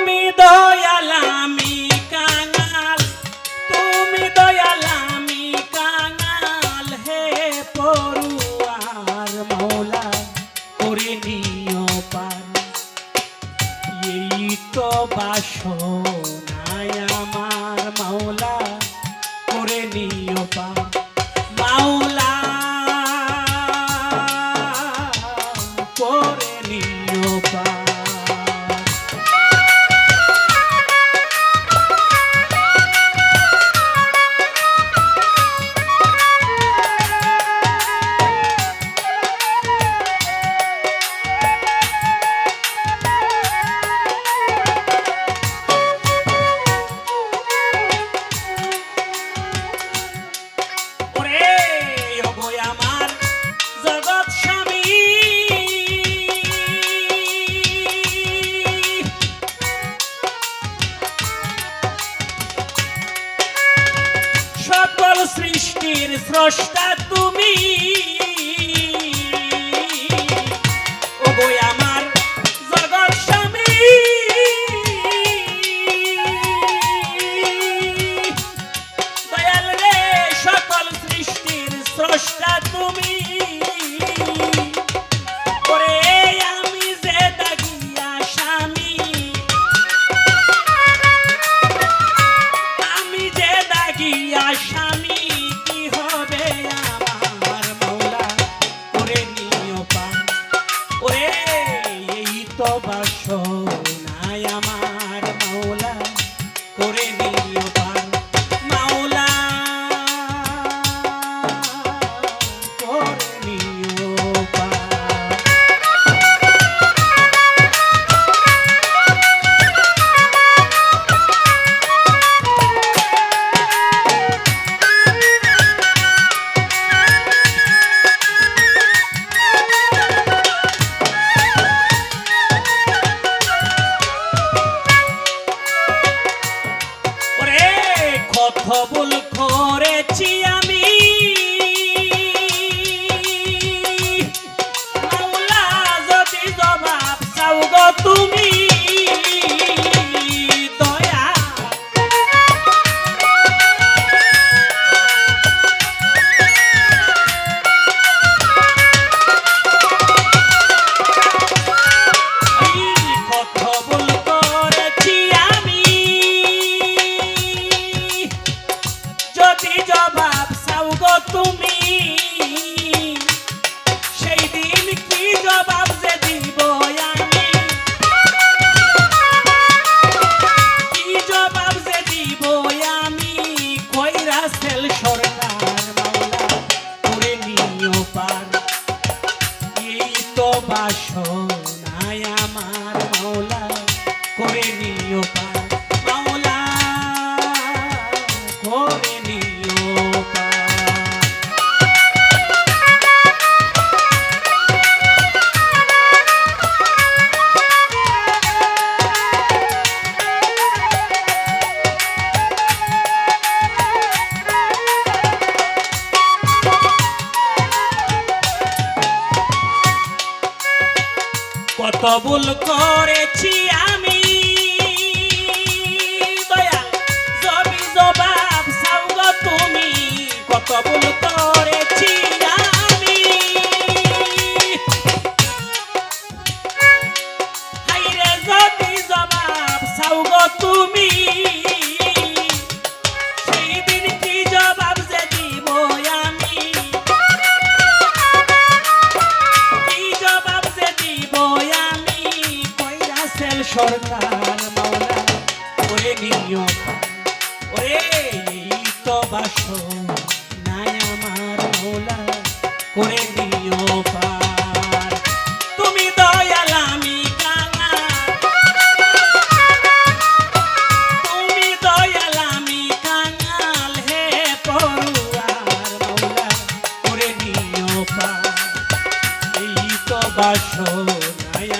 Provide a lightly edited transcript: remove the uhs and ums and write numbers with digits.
তুমি দয়াল আমি কাঙাল, তুমি দয়াল আমি কাঙাল, হে পড়ুয়ার মৌলা করে নিও পার। এই তো বাসনায় আমার মাওলা করে নিও পার। মাওলা করে নিও পার। সৃষ্টির স্রষ্টা তুমি, ওগো আমার জগৎ স্বামী। দয়াল রে সকল সৃষ্টির স্রষ্টা তুমি, ওরে আমি যে দাগিয়া স্বামী, আমি যে দাগিয়া স্বামী, বাসনায় আমার মাওলা করে নিও পার। মাওলা করে নিও পার। ভুল করেছি আমি, মাওলা যদি জবাব চাও গো তুমি, দয়া কত ভুল করেছি আমি, যদি জবাব চাও গো তুমি, সেই দিন কি জবাব যে দিব আমি, কি জবাব যে দিব আমি, কইরা সেল সরকার মাওলা করে নিও পার। এই তো বাসনায় আমার মাওলা করে নিও পার। মাওলা করে কত ভুল করেছি আমি, দয়াল যদি জবাব চাও গো তুমি, কত ভুল করেছি আমি, হাইরে যদি জবাব চাও গো তুমি, সেই দিন কি জবাব যে দিব আমি, কি জবাব যে দিব আমি, কইরা সেল সরকার মাওলা করে নিও পার। ওরে এই তো বাসনায় আমার মাওলা করে নিও পার। তুমি দয়াল আমি কাঙাল, তুমি দয়াল আমি কাঙাল, হে পড়ুয়ার মাওলা করে নিও পার। এই তো বাসনায়